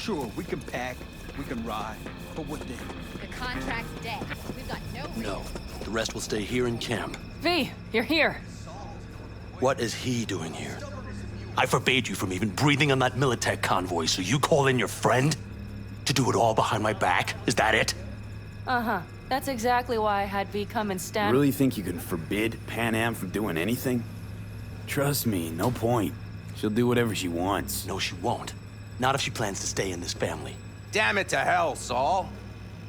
Sure, we can pack, we can ride, but what then? The contract's dead. We've got no reason. No. The rest will stay here in camp. V, you're here. What is he doing here? I forbade you from even breathing on that Militech convoy, so you call in your friend? To do it all behind my back? Is that it? Uh-huh. That's exactly why I had V come and stand— You really think you can forbid Pan Am from doing anything? Trust me, no point. She'll do whatever she wants. No, she won't. Not if she plans to stay in this family. Damn it to hell, Saul.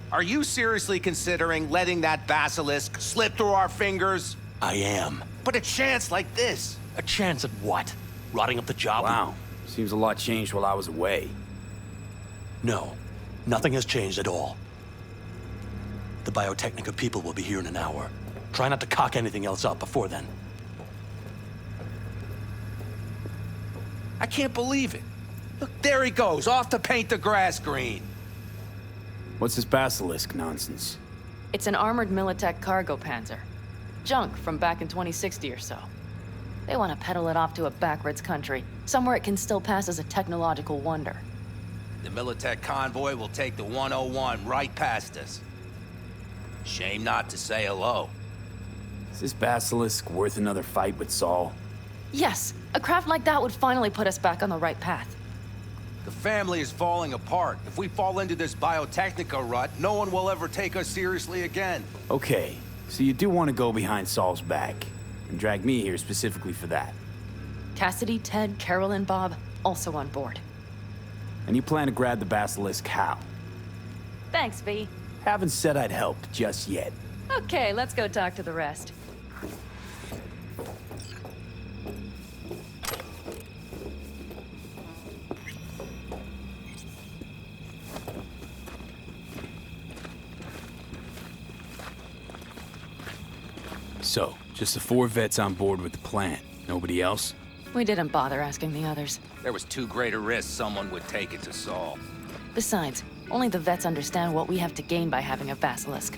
Are you seriously considering letting that basilisk slip through our fingers? I am. But a chance like this. A chance at what? Rotting up the job? Wow. Seems a lot changed while I was away. No. Nothing has changed at all. The Biotechnica people will be here in an hour. Try not to cock anything else up before then. I can't believe it. Look, there he goes, off to paint the grass green. What's this basilisk nonsense? It's an armored Militech cargo panzer. Junk from back in 2060 or so. They want to peddle it off to a backwards country, somewhere it can still pass as a technological wonder. The Militech convoy will take the 101 right past us. Shame not to say hello. Is this basilisk worth another fight with Saul? Yes, a craft like that would finally put us back on the right path. The family is falling apart. If we fall into this Biotechnica rut, no one will ever take us seriously again. Okay, so you do want to go behind Saul's back, and drag me here specifically for that. Cassidy, Ted, Carol, and Bob also on board. And you plan to grab the basilisk how? Thanks, V. Haven't said I'd help just yet. Okay, let's go talk to the rest. So, just the 4 vets on board with the plan. Nobody else? We didn't bother asking the others. There was too great a risk someone would take it to Saul. Besides, only the vets understand what we have to gain by having a basilisk.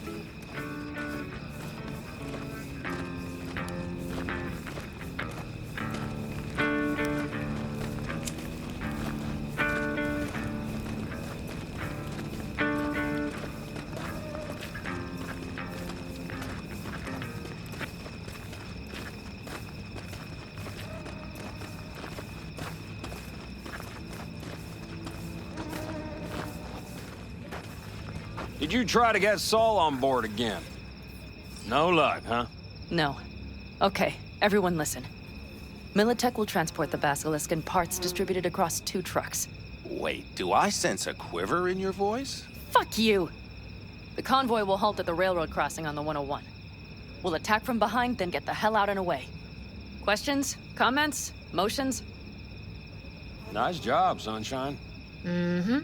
Did you try to get Saul on board again? No luck, huh? No. Okay, everyone listen. Militech will transport the basilisk in parts distributed across 2 trucks. Wait, do I sense a quiver in your voice? Fuck you! The convoy will halt at the railroad crossing on the 101. We'll attack from behind, then get the hell out and away. Questions? Comments? Motions? Nice job, Sunshine. Mm-hmm.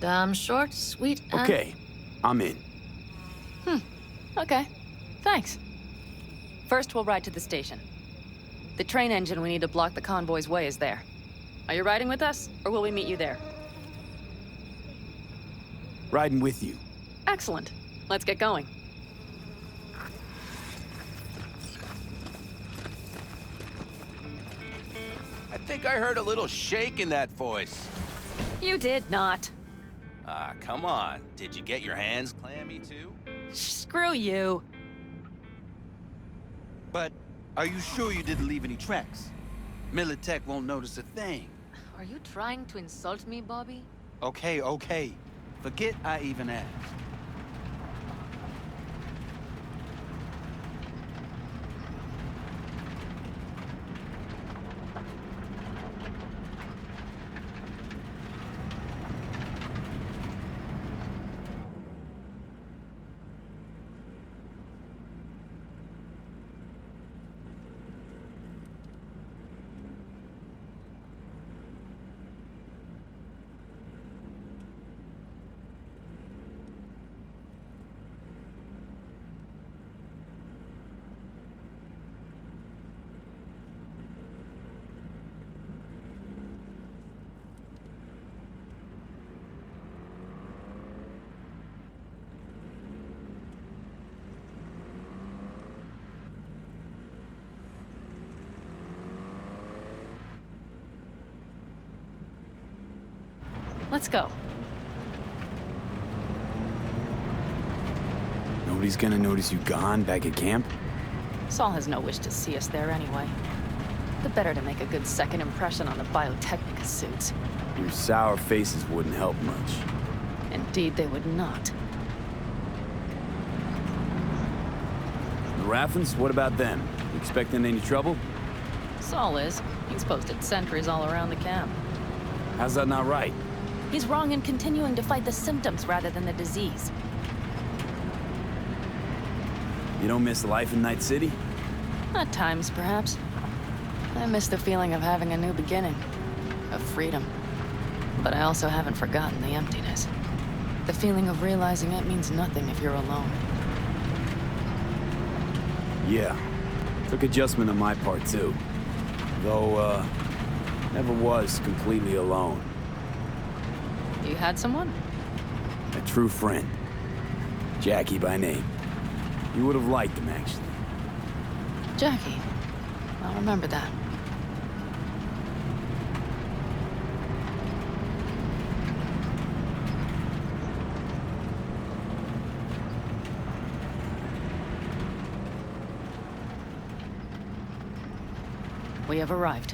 Dumb, short, sweet, and... Okay, I'm in. Okay. Thanks. First, we'll ride to the station. The train engine we need to block the convoy's way is there. Are you riding with us, or will we meet you there? Riding with you. Excellent. Let's get going. I think I heard a little shake in that voice. You did not. Ah, come on. Did you get your hands clammy too? Screw you. But are you sure you didn't leave any tracks? Militech won't notice a thing. Are you trying to insult me, Bobby? Okay. Forget I even asked. Let's go. Nobody's gonna notice you gone back at camp? Saul has no wish to see us there anyway. The better to make a good second impression on the Biotechnica suits. Your sour faces wouldn't help much. Indeed, they would not. The Raffens, what about them? You expecting any trouble? Saul is. He's posted sentries all around the camp. How's that not right? He's wrong in continuing to fight the symptoms rather than the disease. You don't miss life in Night City? At times, perhaps. I miss the feeling of having a new beginning. Of freedom. But I also haven't forgotten the emptiness. The feeling of realizing it means nothing if you're alone. Yeah. Took adjustment on my part, too. Though, never was completely alone. You had someone? A true friend. Jackie by name. You would have liked him, actually. Jackie. I'll remember that. We have arrived.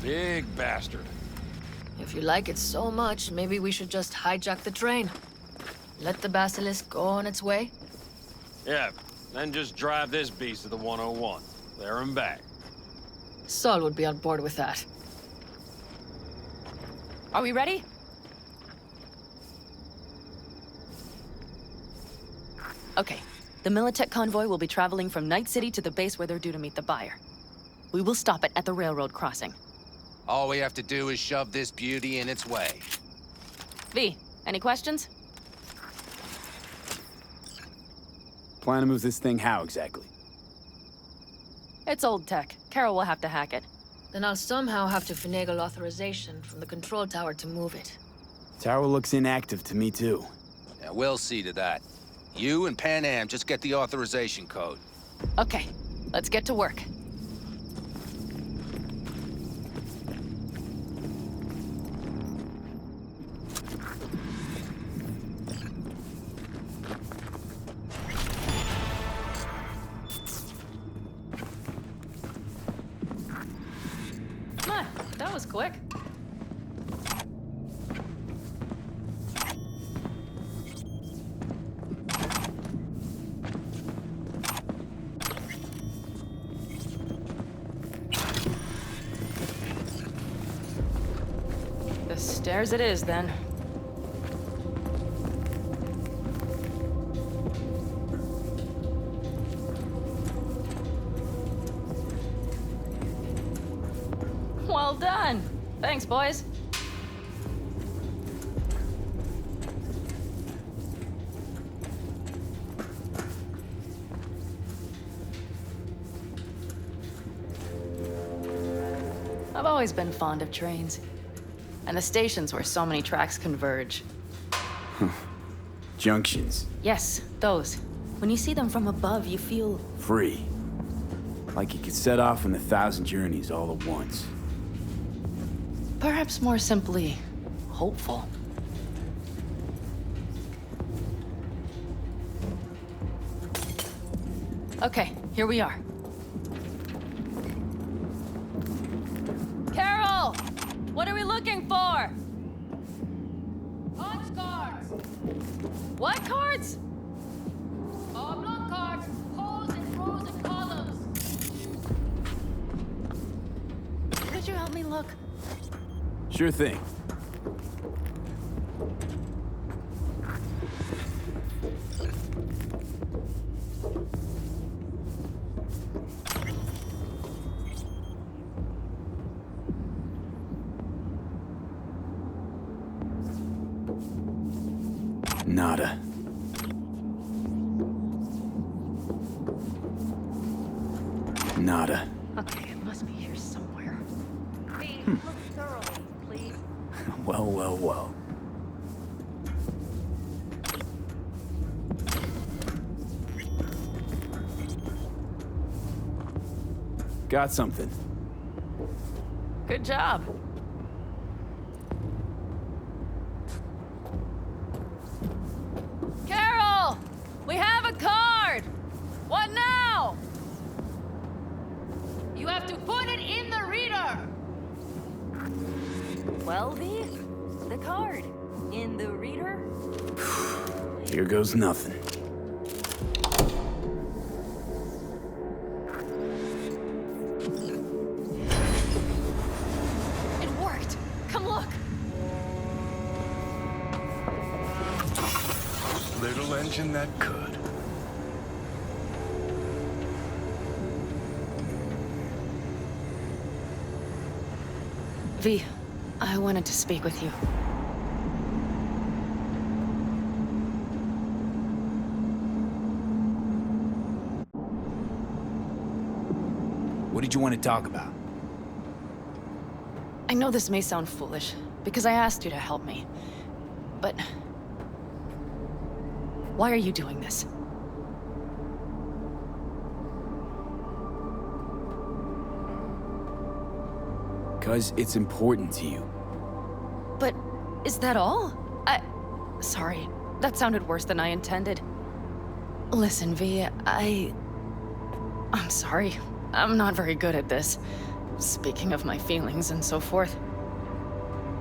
Big bastard. If you like it so much, maybe we should just hijack the train. Let the basilisk go on its way. Yeah, then just drive this beast to the 101. There and back. Saul would be on board with that. Are we ready? Okay. The Militech convoy will be traveling from Night City to the base where they're due to meet the buyer. We will stop it at the railroad crossing. All we have to do is shove this beauty in its way. V, any questions? Plan to move this thing how, exactly? It's old tech. Carol will have to hack it. Then I'll somehow have to finagle authorization from the control tower to move it. Tower looks inactive to me, too. Yeah, we'll see to that. You and Pan Am just get the authorization code. Okay, let's get to work. Come on, that was quick. The stairs it is, then. Well done. Thanks, boys. I've always been fond of trains. And the stations where so many tracks converge. Junctions. Yes, those. When you see them from above, you feel... Free. Like you could set off on 1,000 journeys all at once. perhaps more simply, hopeful. Okay, here we are. Carol! What are we looking for? Punch cards! What cards? Oblong cards, holes in rows and columns. Could you help me look? Sure thing. Nada. Nada. Okay, it must be here somewhere. Please look thoroughly, please. Well, well, well. Got something. Good job. Carol! We have a card! What now? You have to put it in the reader. Well, V, the card. In the reader? Here goes nothing. It worked! Come look! Little engine that could. V, I wanted to speak with you. What did you want to talk about? I know this may sound foolish, because I asked you to help me. But... why are you doing this? Because it's important to you. But is that all? Sorry, that sounded worse than I intended. Listen, V, I'm sorry. I'm not very good at this. Speaking of my feelings and so forth.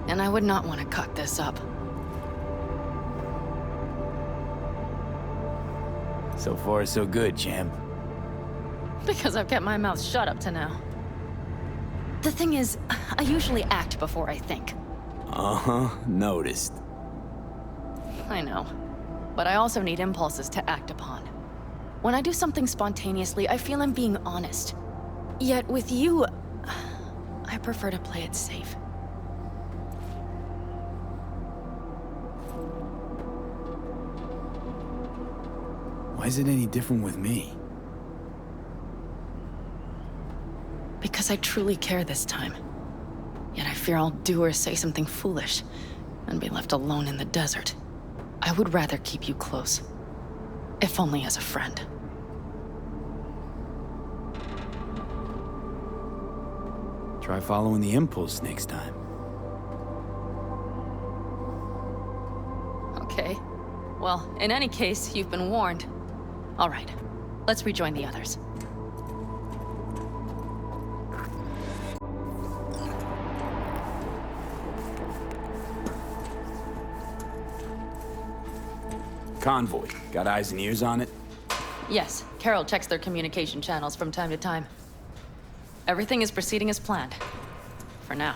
And I would not want to cut this up. So far, so good, champ. Because I've kept my mouth shut up to now. The thing is, I usually act before I think. Uh-huh, noticed. I know. But I also need impulses to act upon. When I do something spontaneously, I feel I'm being honest. Yet with you, I prefer to play it safe. Why is it any different with me? Because I truly care this time. Yet I fear I'll do or say something foolish and be left alone in the desert. I would rather keep you close. If only as a friend. Try following the impulse next time. Okay. Well, in any case, you've been warned. All right. Let's rejoin the others. Convoy. Got eyes and ears on it? Yes, Carol checks their communication channels from time to time. Everything is proceeding as planned. For now.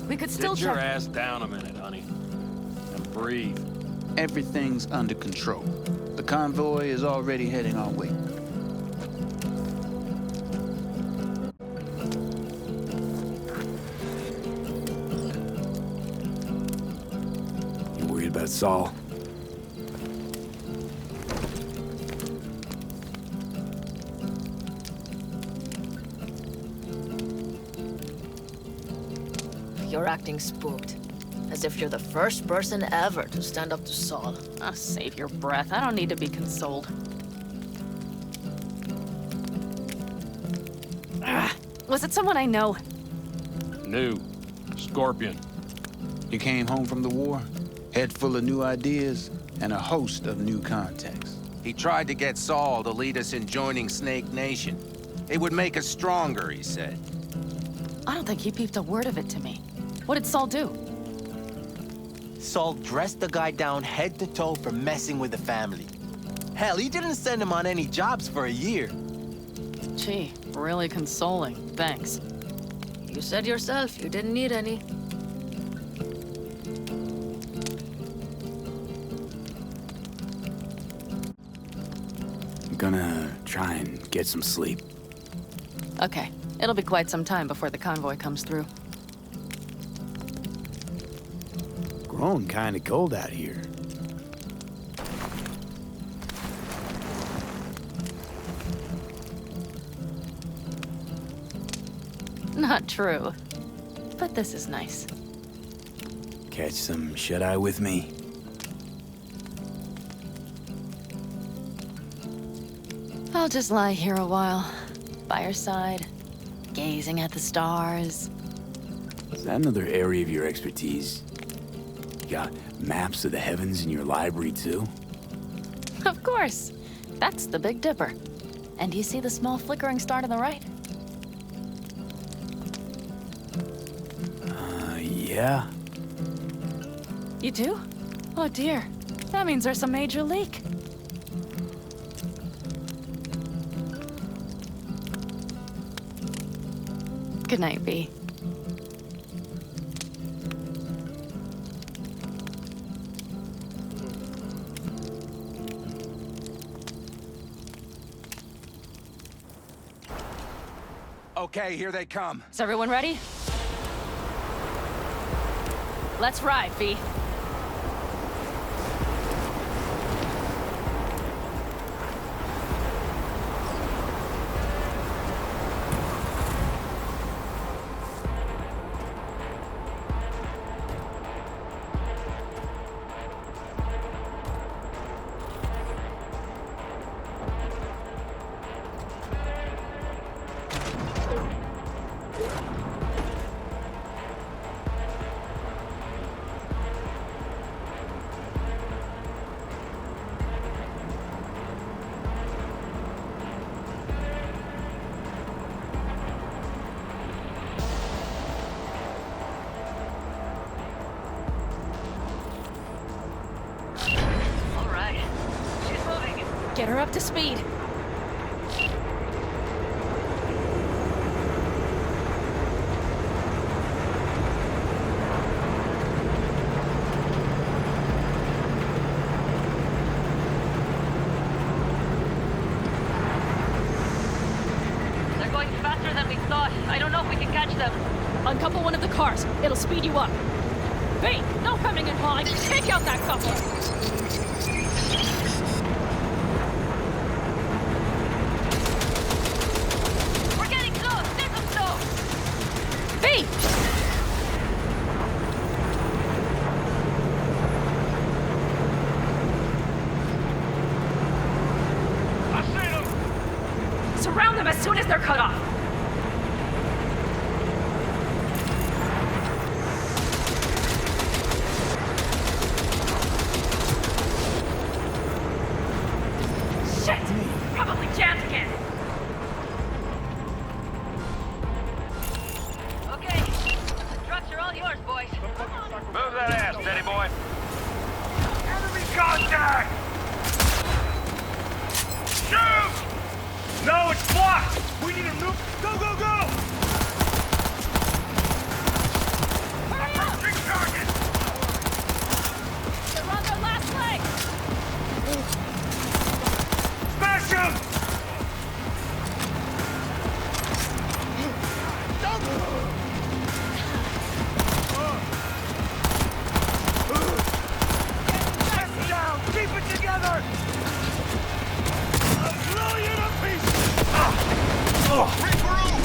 We could still Sit your check. ass down a minute, honey. And breathe. Everything's under control. The convoy is already heading our way. You worried about Saul? you're acting spooked. As if you're the first person ever to stand up to Saul. Oh, save your breath. I don't need to be consoled. Was it someone I know? New. Scorpion. You came home from the war, head full of new ideas, and a host of new contacts. He tried to get Saul to lead us in joining Snake Nation. It would make us stronger, he said. I don't think he peeped a word of it to me. What did Saul do? Saul dressed the guy down head to toe for messing with the family. Hell, he didn't send him on any jobs for a year. Gee, really consoling. Thanks. You said yourself you didn't need any. I'm gonna try and get some sleep. Okay, it'll be quite some time before the convoy comes through. Grown kinda cold out here. Not true. But this is nice. Catch some shut-eye with me? I'll just lie here a while, by your side, gazing at the stars. Is that another area of your expertise? You got maps of the heavens in your library, too? Of course. That's the Big Dipper. And do you see the small flickering star to the right? Yeah. You do? Oh dear. That means there's a major leak. Good night, V. Okay, here they come. Is everyone ready? Let's ride, V. Get her up to speed. They're going faster than we thought. I don't know if we can catch them. Uncouple one of the cars. It'll speed you up. Hey, no coming and hauling. Take out that couple. We're getting close. Take them slow. V! I see them! Surround them as soon as they're cut off. Shit! Probably jammed again. Okay, the trucks are all yours, boys. Move that ass, steady boy. Enemy contact! Shoot! No, it's blocked! We need a new... Go, go, go! Approaching target! They're on their last leg. Smash him! Get down! Keep it together! I'll blow you to pieces! Regroup!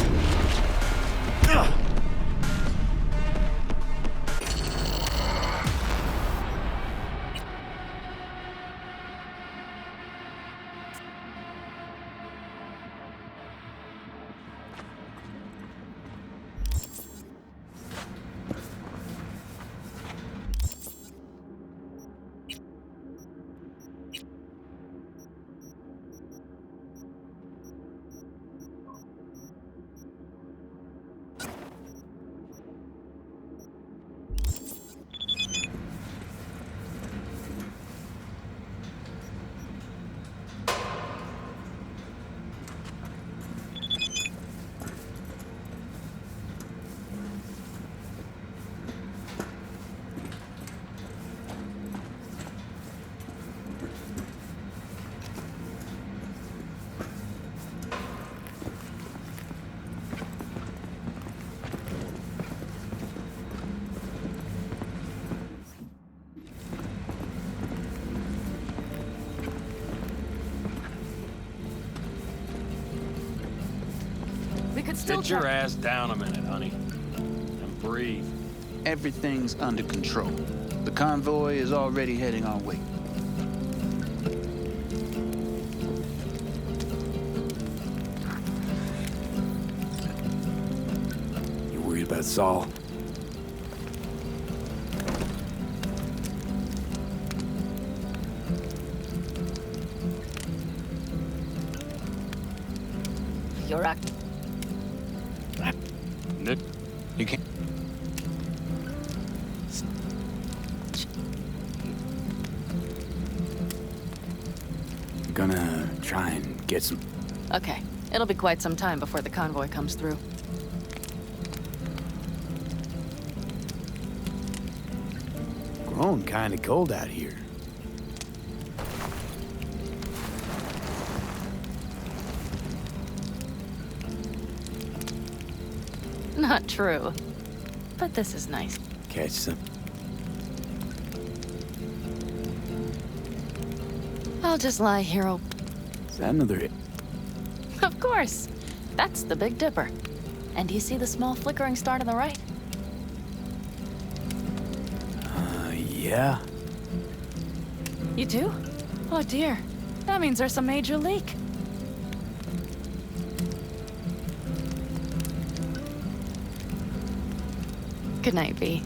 Sit your ass down a minute, honey. And breathe. Everything's under control. The convoy is already heading our way. You worried about Saul? You're act. Nick, You can't. I'm gonna try and get some... Okay, it'll be quite some time before the convoy comes through. Growing kinda cold out here. Not true. But this is nice. Catch some... I'll just lie here. Is that another... Of course. That's the Big Dipper. And do you see the small flickering star to the right? Yeah? You do? Oh dear. That means there's a major leak. Good night, V.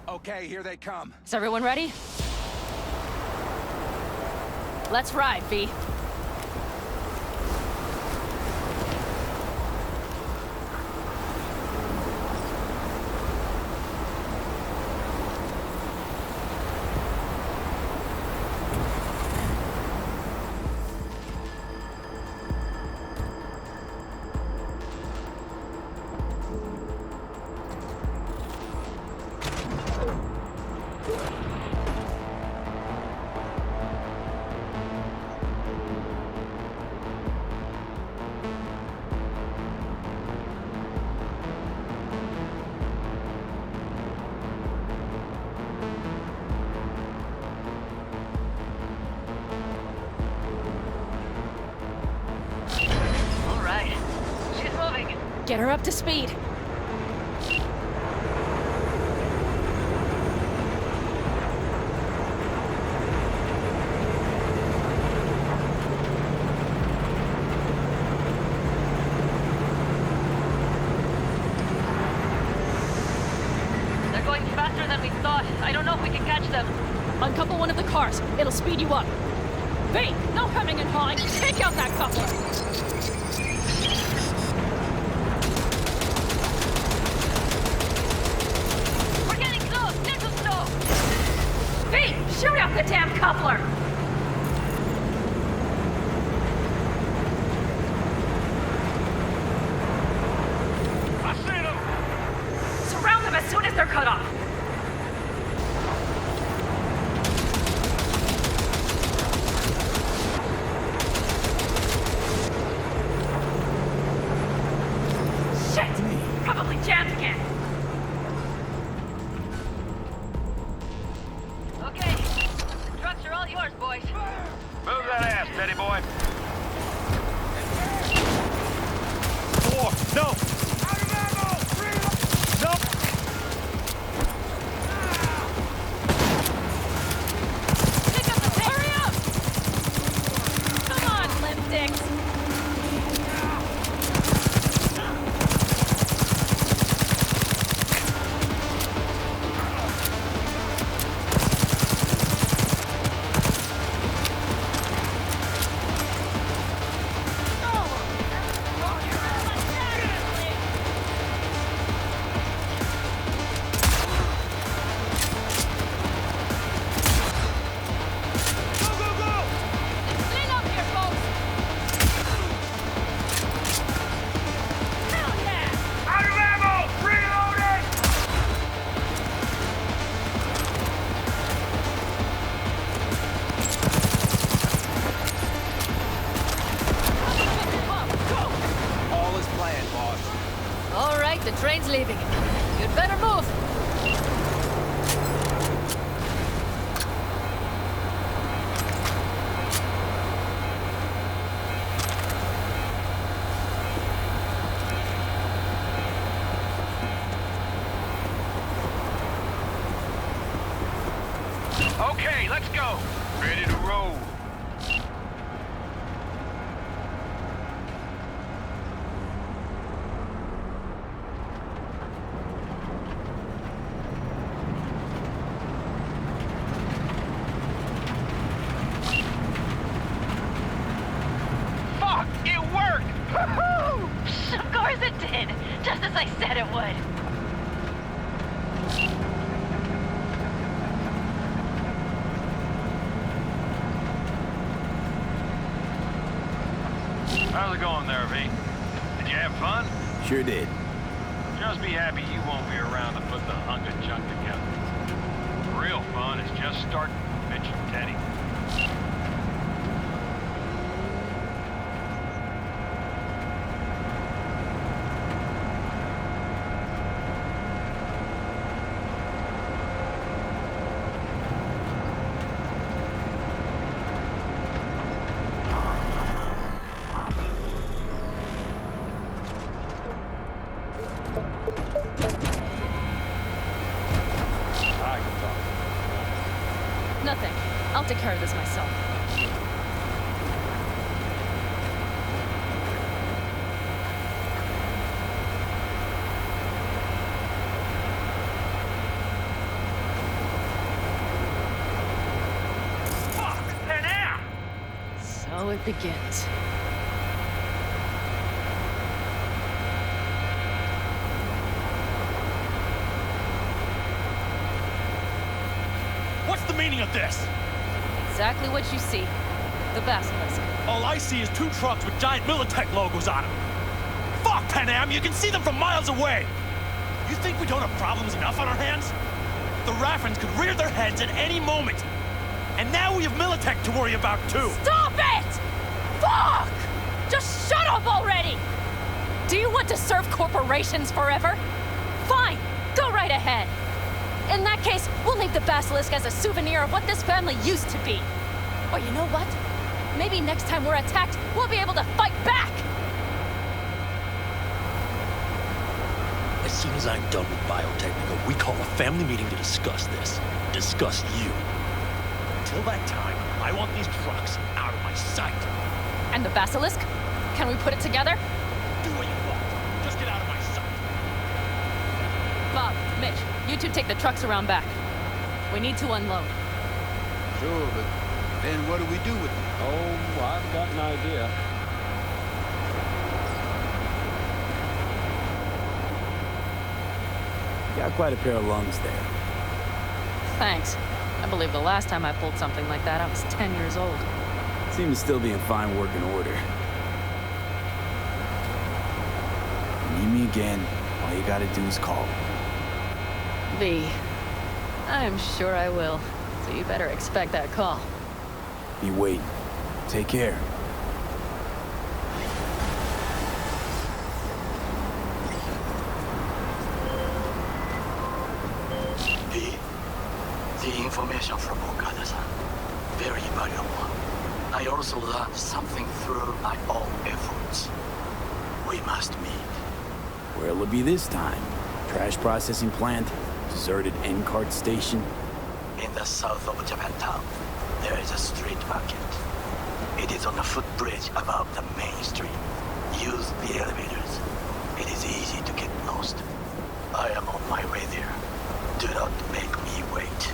Okay, here they come. Is everyone ready? Let's ride, V. Get her up to speed. They're going faster than we thought. I don't know if we can catch them. Uncouple one of the cars. It'll speed you up. V, no hemming and hawing. Take out that coupler. Shoot out the damn coupler! I see them! Surround them as soon as they're cut off! Shit! Probably jammed again! Yours, boys. Move that ass, Teddy boy. No! Out of ammo! No! Pick up the hurry up! Come on, limp dicks. Okay, let's go. Ready to roll. Fuck! It worked! Woohoo! Of course it did! Just as I said it would. How's it going there, V? Did you have fun? Sure did. Just be happy you won't be around to put the hunk of junk together. Real fun is just starting, Mitch and Teddy. I can talk. Nothing. I'll take care of this myself. Fuck! And air! So it begins. What's the meaning of this? Exactly what you see. The basilisk. All I see is 2 trucks with giant Militech logos on them. Fuck, Pan Am, you can see them from miles away. You think we don't have problems enough on our hands? The Raffens could rear their heads at any moment. And now we have Militech to worry about too. Stop it! Fuck! Just shut up already! Do you want to serve corporations forever? Fine, go right ahead. In that case, we'll leave the basilisk as a souvenir of what this family used to be. Or you know what? Maybe next time we're attacked, we'll be able to fight back! As soon as I'm done with Biotechnica, we call a family meeting to discuss this. Discuss you. Until that time, I want these trucks out of my sight. And the basilisk? Can we put it together? Do what you want. Just get out of my sight. Bob, Mitch, you two take the trucks around back. We need to unload. Sure, but then what do we do with them? Oh, I've got an idea. Got quite a pair of lungs there. Thanks. I believe the last time I pulled something like that, I was 10 years old. Seem to still be in fine working order. Need me again, all you gotta do is call. V. I'm sure I will. So you better expect that call. Be waiting. Take care. The information from Okada-san, very valuable. I also learned something through my own efforts. We must meet. Where'll it be this time? Trash processing plant? Deserted N-cart station? In the south of Japantown, there is a street market. It is on the footbridge above the main street. Use the elevators. It is easy to get lost. I am on my way there. Do not make me wait.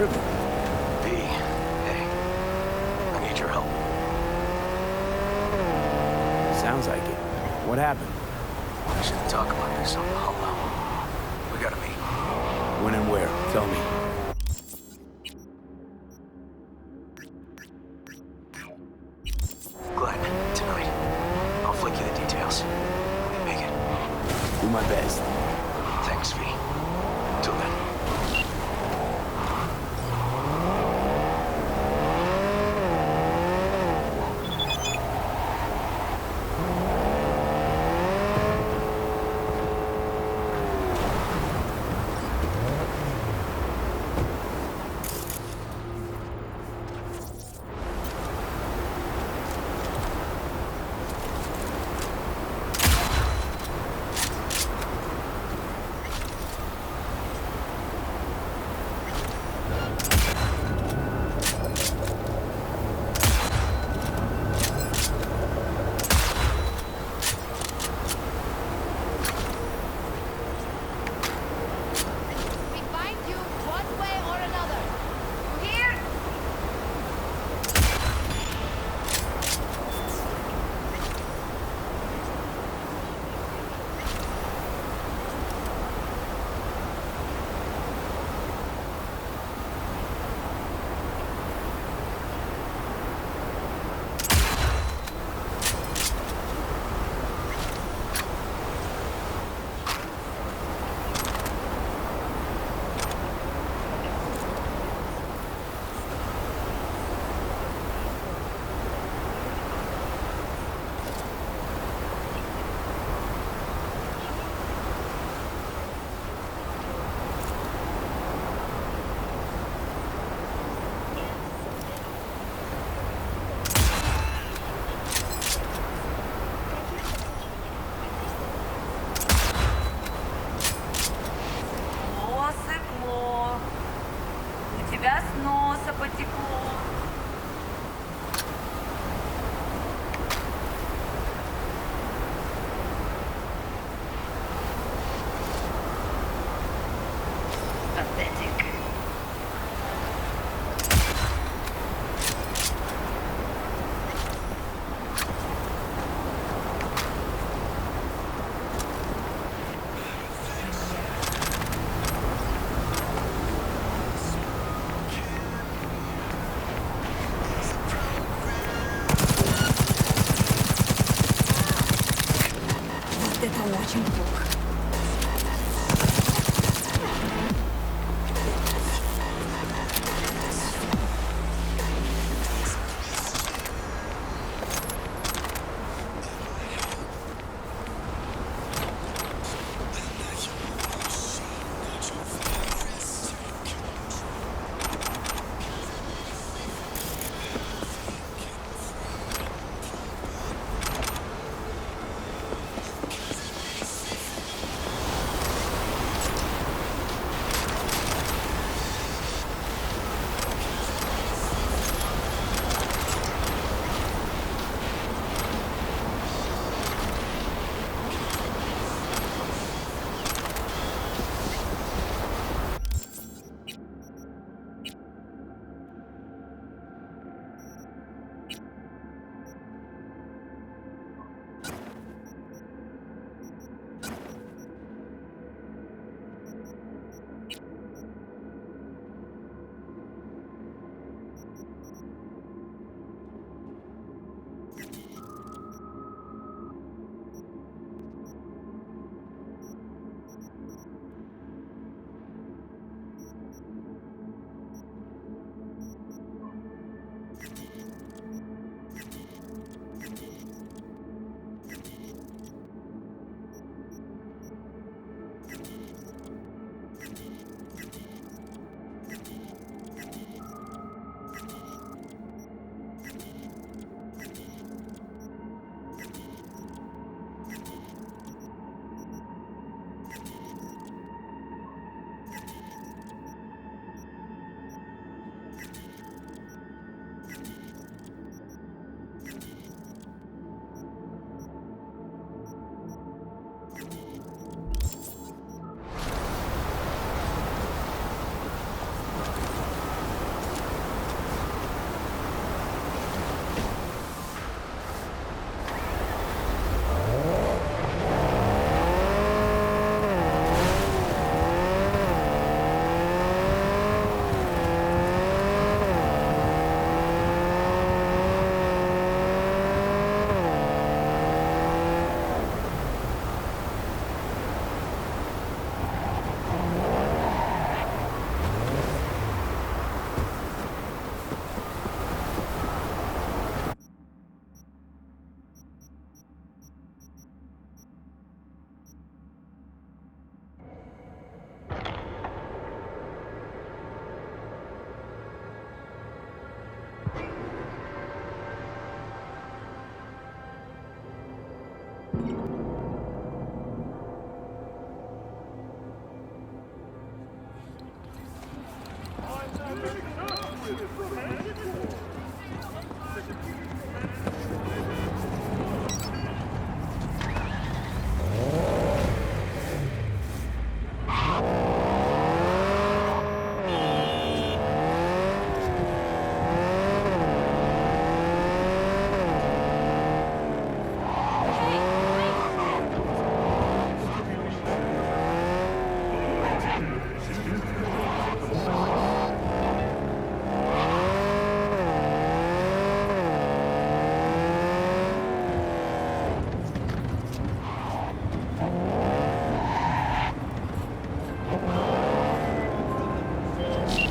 River. V, hey, I need your help. Sounds like it. What happened? We should talk about this on the holo. We gotta meet. When and where? Tell me. Glenn, tonight. I'll flick you the details. Will you make it? Do my best. Thanks, V. Till then.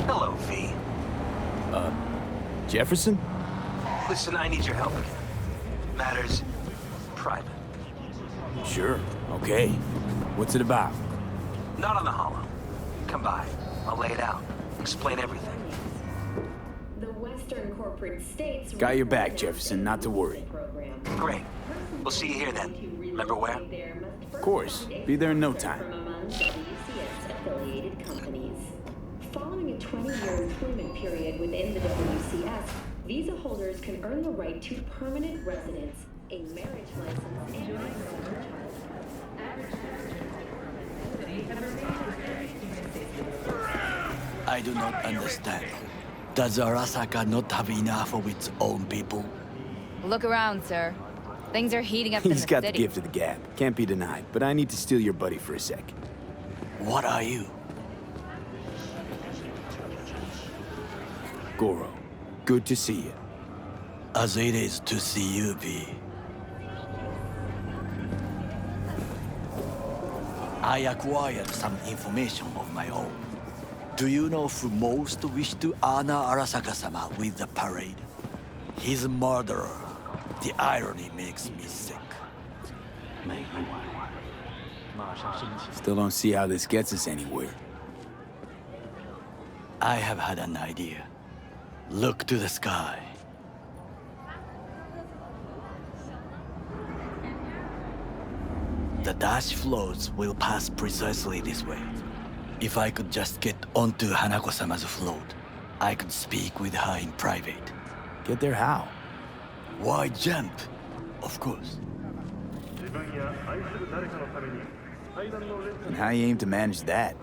Hello, V. Jefferson? Listen, I need your help again. Matters private. Sure, okay. What's it about? Not on the hollow. Come by. I'll lay it out. Explain everything. The Western corporate states Got your back, Jefferson, not to worry. Great. We'll see you here then. Remember where? Of course. Be there in no time. from among WCS-affiliated companies. Following a 20-year employment period within the WCS, visa holders can earn the right to permanent residence, a marriage license, and a child. I do not understand. Does Arasaka not have enough of its own people? Look around, sir. Things are heating up in the He's got the city. gift of the gab. Can't be denied. But I need to steal your buddy for a sec. What are you? Goro, good to see you. As it is to see you, V. I acquired some information of my own. Do you know who most wish to honor Arasaka-sama with the parade? His murderer. The irony makes me sick. Still don't see how this gets us anywhere. I have had an idea. Look to the sky. The dash floats will pass precisely this way. If I could just get onto Hanako-sama's float, I could speak with her in private. Get there how? Why jump? Of course. And how you aim to manage that?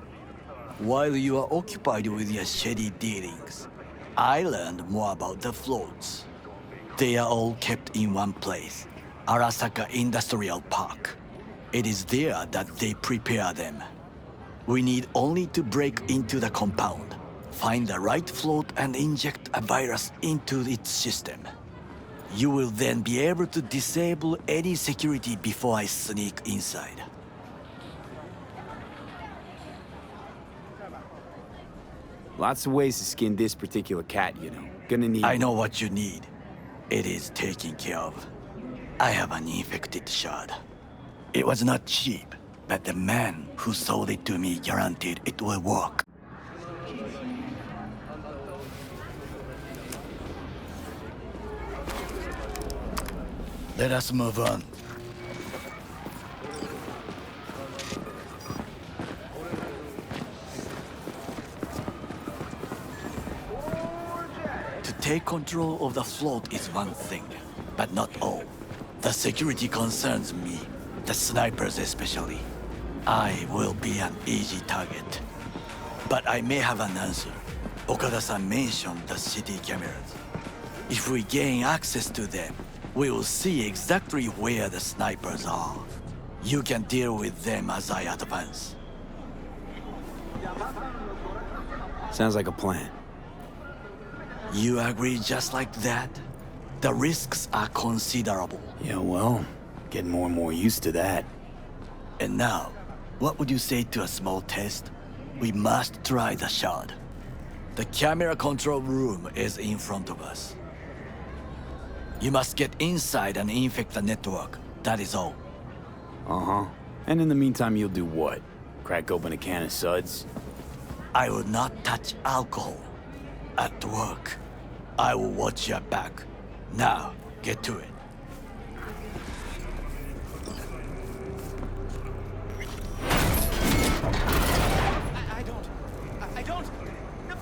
While you are occupied with your shady dealings, I learned more about the floats. They are all kept in one place, Arasaka Industrial Park. It is there that they prepare them. We need only to break into the compound, find the right float and inject a virus into its system. You will then be able to disable any security before I sneak inside. Lots of ways to skin this particular cat, you know. Gonna need... I know what you need. It is taken care of. I have an infected shard. It was not cheap, but the man who sold it to me guaranteed it will work. Let us move on. To take control of the float is one thing, but not all. The security concerns me, the snipers especially. I will be an easy target. But I may have an answer. Okada-san mentioned the city cameras. If we gain access to them, we will see exactly where the snipers are. You can deal with them as I advance. Sounds like a plan. You agree just like that? The risks are considerable. Yeah, well, getting more and more used to that. And now, what would you say to a small test? We must try the shard. The camera control room is in front of us. You must get inside and infect the network. That is all. Uh-huh. And in the meantime, you'll do what? Crack open a can of suds? I will not touch alcohol. At work, I will watch your back. Now, get to it. I don't. No.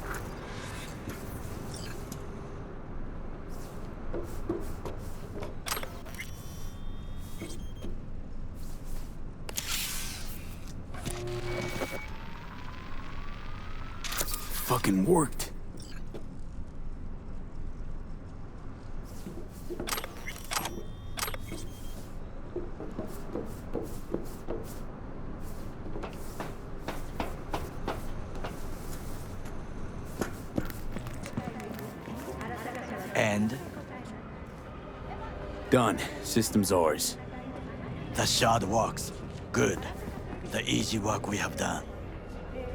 fucking worked. And Done. System's ours. the shard works. Good. The easy work we have done.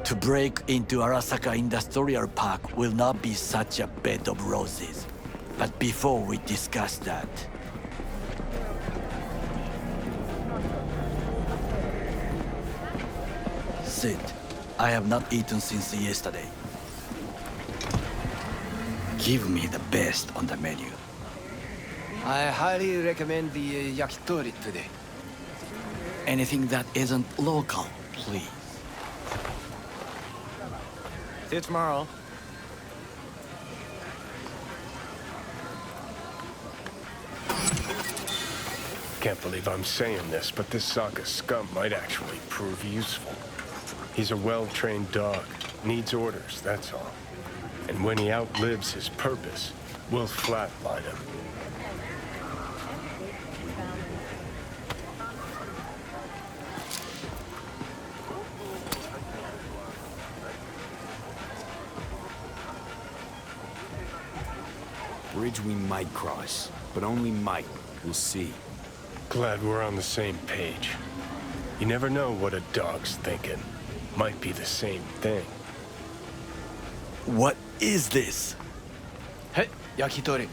To break into Arasaka Industrial Park will not be such a bed of roses. But before we discuss that... Sit. I have not eaten since yesterday. Give me the best on the menu. I highly recommend the yakitori today. Anything that isn't local, please. See you tomorrow. Can't believe I'm saying this, but this Sokka scum might actually prove useful. He's a well-trained dog. Needs orders, that's all. And when he outlives his purpose, we'll flatline him. Bridge we might cross, but only might. We'll see. Glad we're on the same page. You never know what a dog's thinking. Might be the same thing. What is this? Hey, yakitori.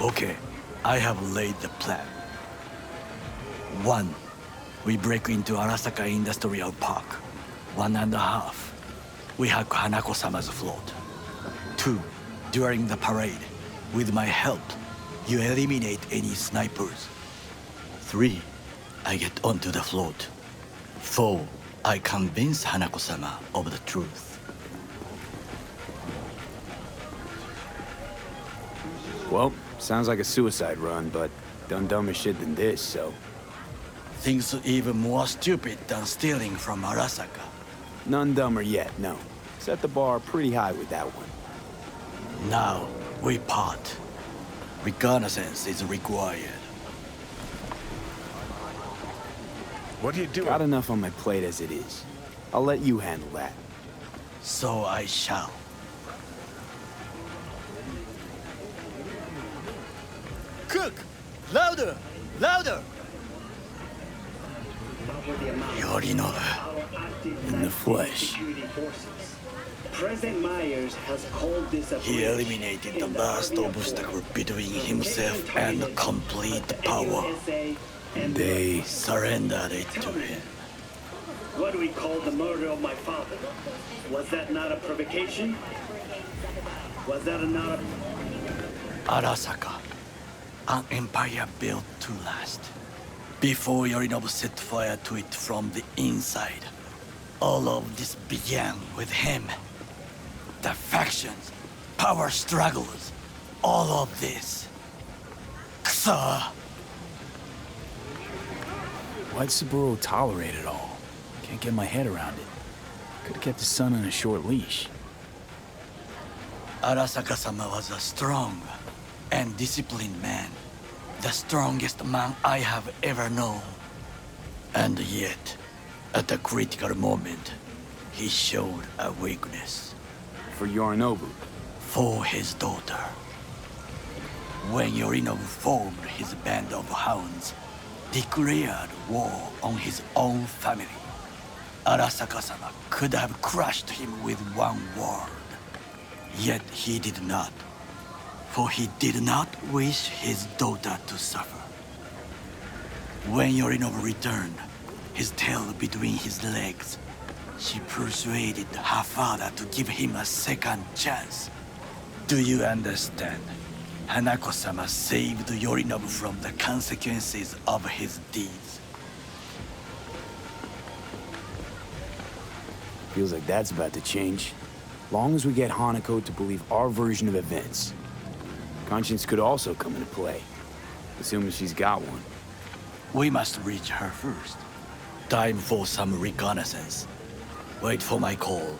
Okay, I have laid the plan. 1. We break into Arasaka Industrial Park. 1.5. We hack Hanako-sama's float. 2. During the parade, with my help, you eliminate any snipers. 3. I get onto the float. 4. I convince Hanako-sama of the truth. Well, sounds like a suicide run, but done dumber shit than this, so... Things even more stupid than stealing from Arasaka. None dumber yet, no. Set the bar pretty high with that one. Now, we part. Reconnaissance is required. What are you doing? Got enough on my plate as it is. I'll let you handle that. So I shall. Cook! Louder! Louder! Yorinobu. In the flesh. President Myers has called this a He eliminated the last obstacle between himself and complete power. They surrendered it to him. What do we call the murder of my father? Was that not a provocation? Was that not a... Arasaka, an empire built to last. Before Yorinobu set fire to it from the inside, all of this began with him. The factions, power struggles, all of this. Kusa! Why'd Saburo tolerate it all? Can't get my head around it. Could've kept his son on a short leash. Arasaka-sama was a strong and disciplined man. The strongest man I have ever known. And yet, at a critical moment, he showed a weakness. For Yorinobu? For his daughter. When Yorinobu formed his band of hounds, declared war on his own family, Arasaka-sama could have crushed him with one word. Yet he did not. For he did not wish his daughter to suffer. When Yorinobu returned, his tail between his legs, she persuaded her father to give him a second chance. Do you understand? Hanako-sama saved Yorinobu from the consequences of his deeds. Feels like that's about to change. Long as we get Hanako to believe our version of events. Conscience could also come into play, assuming she's got one. We must reach her first. Time for some reconnaissance. Wait for my call.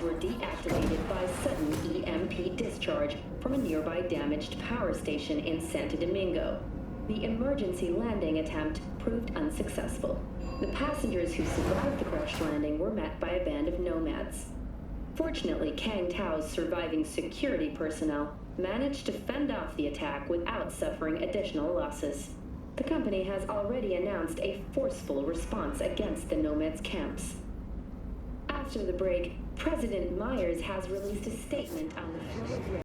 Were deactivated by sudden EMP discharge from a nearby damaged power station in Santo Domingo. The emergency landing attempt proved unsuccessful. The passengers who survived the crash landing were met by a band of nomads. Fortunately, Kang Tao's surviving security personnel managed to fend off the attack without suffering additional losses. The company has already announced a forceful response against the nomads' camps. After the break, President Myers has released a statement on the flow of